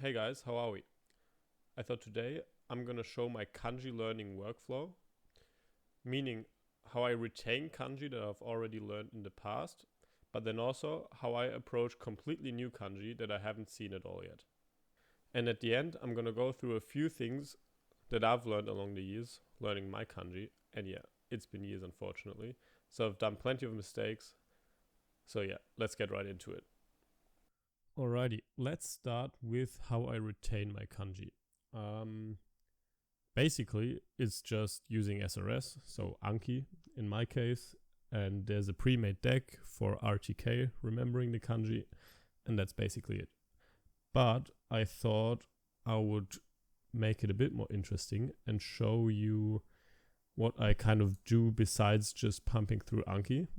Hey guys, how are we? I thought today I'm gonna show my kanji learning workflow, meaning how I retain kanji that I've already learned in the past, but then also how I approach completely new kanji that I haven't seen at all yet. And at the end, I'm gonna go through a few things that I've learned along the years learning my kanji, and yeah, it's been years unfortunately, so I've done plenty of mistakes. So yeah, let's get right into it. Alrighty, let's start with how I retain my kanji. Basically, it's just using SRS, so Anki in my case, and there's a pre-made deck for RTK, remembering the kanji, and that's basically it. But I thought I would make it a bit more interesting and show you what I kind of do besides just pumping through Anki.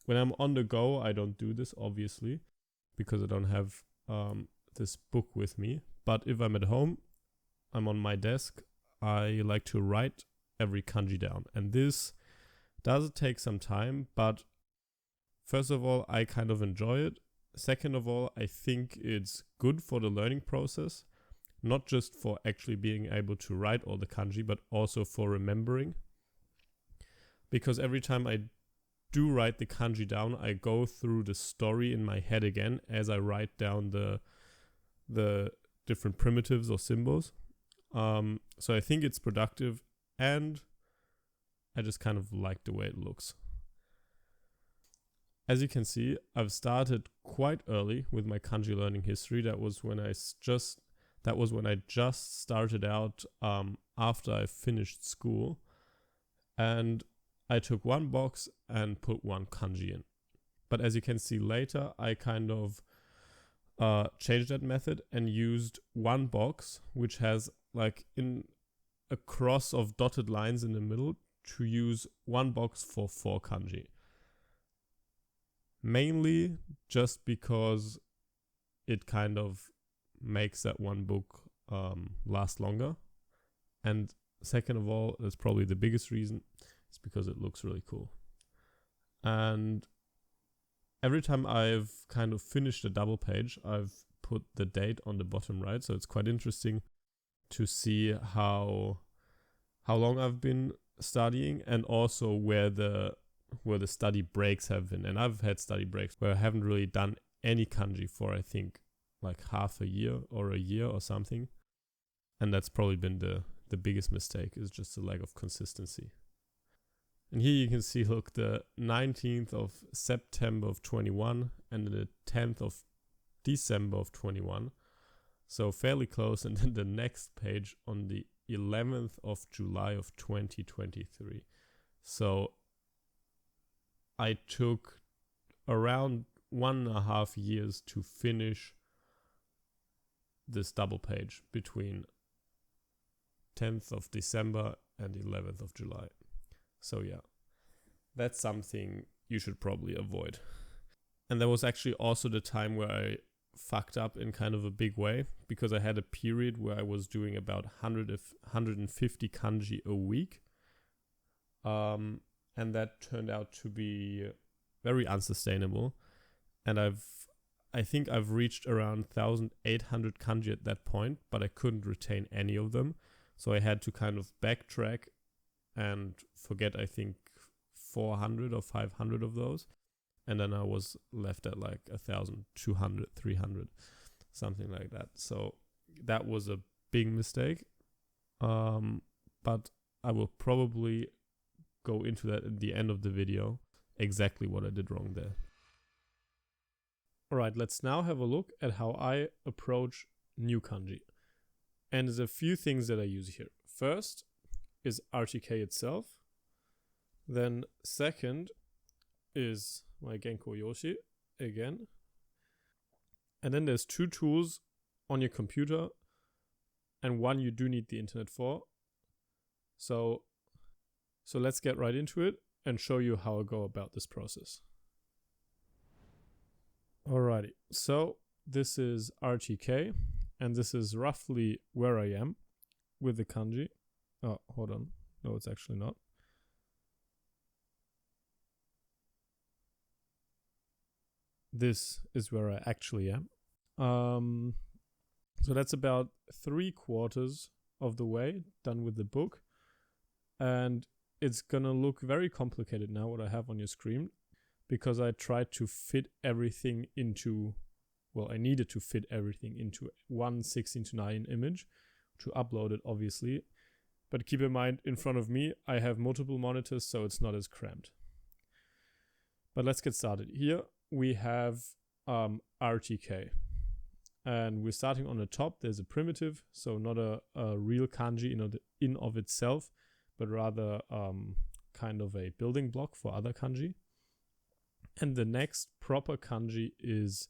When I'm on the go, I don't do this, obviously, because I don't have this book with me. But if I'm at home, I'm on my desk, I like to write every kanji down. And this does take some time, but first of all, I kind of enjoy it. Second of all, I think it's good for the learning process, not just for actually being able to write all the kanji, but also for remembering. Because every time I do write the kanji down, I go through the story in my head again as I write down the different primitives or symbols. So I think it's productive, and I just kind of like the way it looks. As you can see, I've started quite early with my kanji learning history. That was when I just started out after I finished school, and I took one box and put one kanji in. But as you can see later, I kind of changed that method and used one box, which has like in a cross of dotted lines in the middle, to use one box for 4 kanji. Mainly just because it kind of makes that one book last longer. And second of all, that's probably the biggest reason, it's because it looks really cool. And every time I've kind of finished a double page, I've put the date on the bottom right. So it's quite interesting to see how long I've been studying, and also where the study breaks have been. And I've had study breaks where I haven't really done any kanji for, I think, like half a year or a year or something. And that's probably been the biggest mistake, is just the lack of consistency. And here you can see, look, the 19th of September of 21 and the 10th of December of 21. So fairly close. And then the next page on the 11th of July of 2023. So I took around 1.5 years to finish this double page between 10th of December and 11th of July. So yeah, that's something you should probably avoid. And that was actually also the time where I fucked up in kind of a big way, because I had a period where I was doing about 150 kanji a week. And that turned out to be very unsustainable. And I think I've reached around 1,800 kanji at that point, but I couldn't retain any of them. So I had to kind of backtrack and forget, I think, 400 or 500 of those. And then I was left at like 1,200, 300, something like that. So that was a big mistake. But I will probably go into that at the end of the video, exactly what I did wrong there. All right, let's now have a look at how I approach new kanji. And there's a few things that I use here. First is RTK itself. Then second is my Genko Yoshi again. And then there's 2 tools on your computer, and one you do need the internet for. So let's get right into it and show you how I go about this process. Alrighty, so this is RTK, and this is roughly where I am with the kanji. Oh, hold on. No, it's actually not. This is where I actually am. So that's about 3/4 of the way done with the book. And it's gonna look very complicated now, what I have on your screen, because I tried to fit everything into, I needed to fit everything into one 16:9 image to upload it, obviously. But keep in mind, in front of me, I have multiple monitors, so it's not as cramped. But let's get started. Here we have RTK. And we're starting on the top. There's a primitive, so not a real kanji in of itself, but rather kind of a building block for other kanji. And the next proper kanji is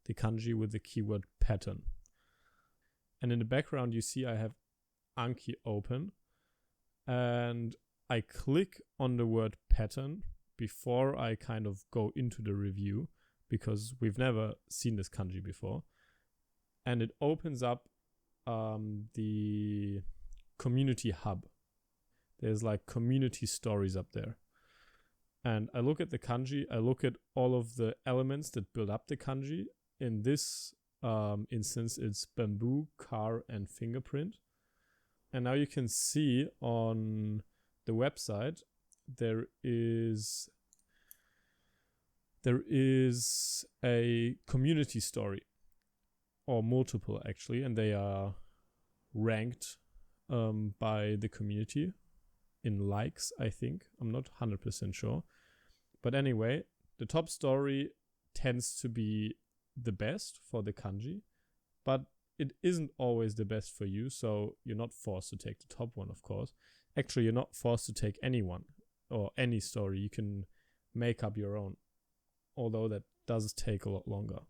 the kanji with the keyword pattern. And in the background, you see I have Anki open. And I click on the word pattern before I kind of go into the review, because we've never seen this kanji before. And it opens up the community hub. There's like community stories up there. And I look at the kanji, I look at all of the elements that build up the kanji. In this instance, it's bamboo, car, and fingerprint. And now you can see on the website, there is a community story, or multiple actually, and they are ranked by the community in likes, I think. I'm not 100% sure. But anyway, the top story tends to be the best for the kanji, but it isn't always the best for you, so you're not forced to take the top one, of course. Actually, you're not forced to take any one or any story. You can make up your own, although that does take a lot longer.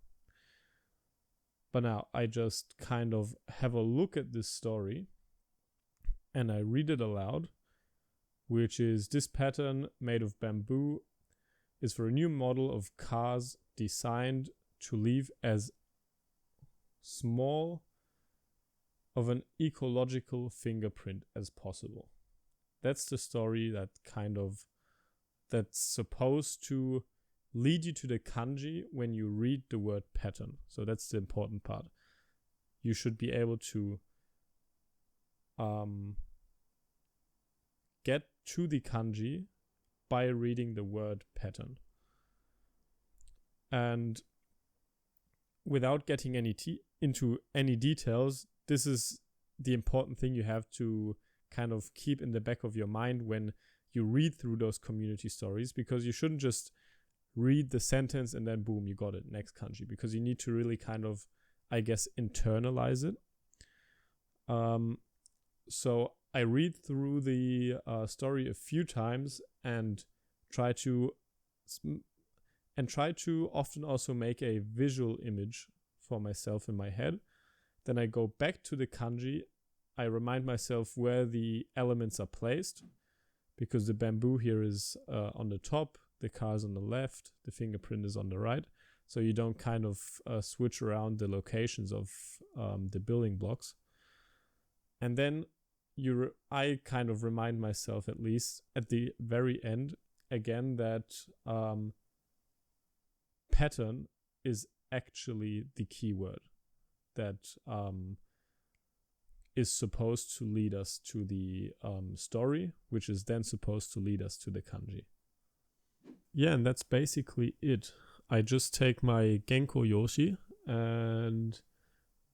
But now I just kind of have a look at this story and I read it aloud, which is: this pattern made of bamboo is for a new model of cars designed to leave as small of an ecological fingerprint as possible. That's the story that's supposed to lead you to the kanji when you read the word pattern. So that's the important part. You should be able to get to the kanji by reading the word pattern. And without getting into any details, this is the important thing you have to kind of keep in the back of your mind when you read through those community stories, because you shouldn't just read the sentence and then boom, you got it, next kanji, because you need to really kind of, I guess, internalize it. So I read through the story a few times and try to often also make a visual image for myself in my head. Then I go back to the kanji. I remind myself where the elements are placed, because the bamboo here is on the top, the car is on the left, the fingerprint is on the right. So you don't kind of switch around the locations of the building blocks. And then I kind of remind myself, at least at the very end, again, that pattern is actually the keyword that is supposed to lead us to the story, which is then supposed to lead us to the kanji. Yeah, and that's basically it. I just take my Genko Yoshi and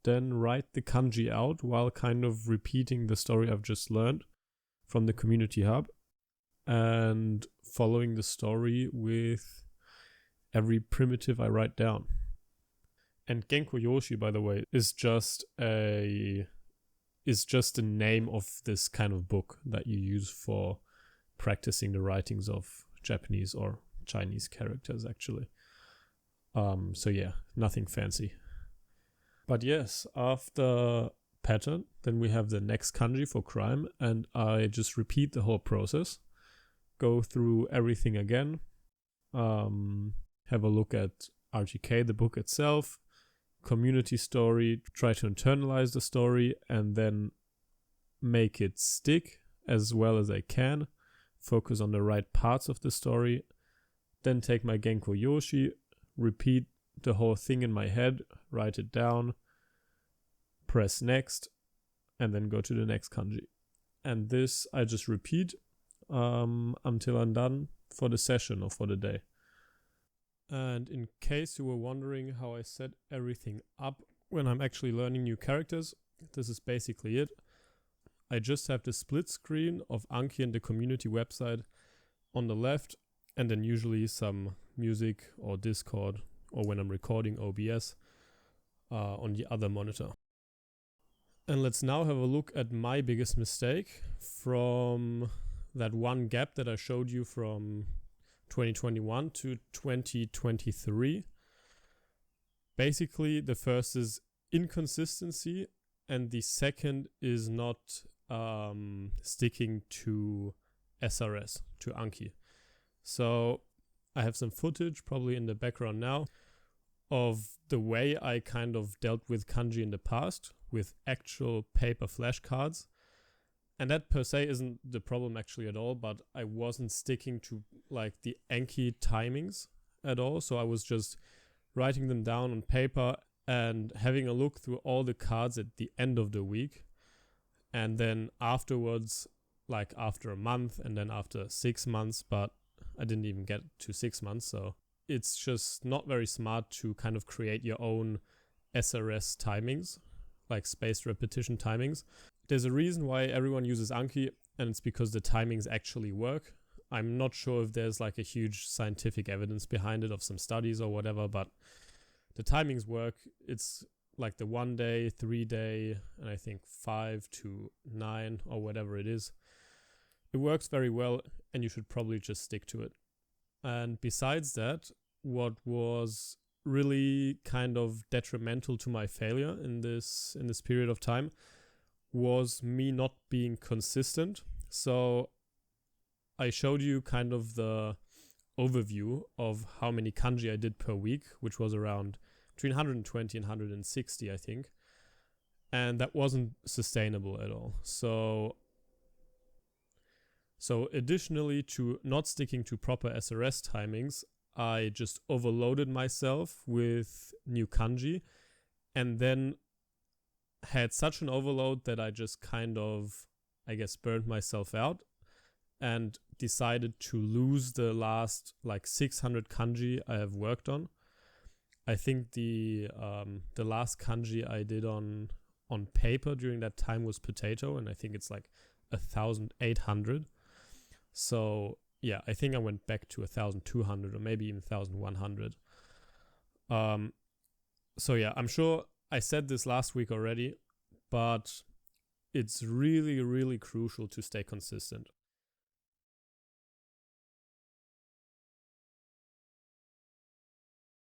then write the kanji out while kind of repeating the story I've just learned from the community hub and following the story with every primitive I write down. And Genko Yoshi, by the way, is just the name of this kind of book that you use for practicing the writings of Japanese or Chinese characters, actually. So yeah, nothing fancy. But yes, after pattern, then we have the next kanji for crime, and I just repeat the whole process, go through everything again, have a look at RTK, the book itself, community story, try to internalize the story, and then make it stick as well as I can, focus on the right parts of the story, then take my Genko Yoshi, repeat the whole thing in my head, write it down, press next, and then go to the next kanji. And this I just repeat until I'm done for the session or for the day. And in case you were wondering how I set everything up when I'm actually learning new characters, this is basically it. I just have the split screen of Anki and the community website on the left, and then usually some music or Discord, or when I'm recording OBS, on the other monitor. And let's now have a look at my biggest mistake from that one gap that I showed you from 2021 to 2023. Basically, the first is inconsistency, and the second is not sticking to SRS, to Anki. So I have some footage probably in the background now of the way I kind of dealt with kanji in the past with actual paper flashcards. And that per se isn't the problem actually at all, but I wasn't sticking to like the Anki timings at all. So I was just writing them down on paper and having a look through all the cards at the end of the week. And then afterwards, like after a month and then after 6 months, but I didn't even get to 6 months. So it's just not very smart to kind of create your own SRS timings, like spaced repetition timings. There's a reason why everyone uses Anki, and it's because the timings actually work. I'm not sure if there's like a huge scientific evidence behind it of some studies or whatever, but the timings work. It's like the 1 day, 3 day, and I think 5 to 9 or whatever it is. It works very well, and you should probably just stick to it. And besides that, what was really kind of detrimental to my failure in this period of time was me not being consistent. So I showed you kind of the overview of how many kanji I did per week, which was around between 120 and 160, I think. And that wasn't sustainable at all. So additionally to not sticking to proper SRS timings, I just overloaded myself with new kanji, and then had such an overload that I just kind of, I guess, burned myself out and decided to lose the last like 600 kanji I have worked on. I think the last kanji I did on paper during that time was potato, and I think it's like 1,800. So yeah, I think I went back to 1,200 or maybe even 1,100. So yeah, I'm sure I said this last week already, but it's really, really crucial to stay consistent.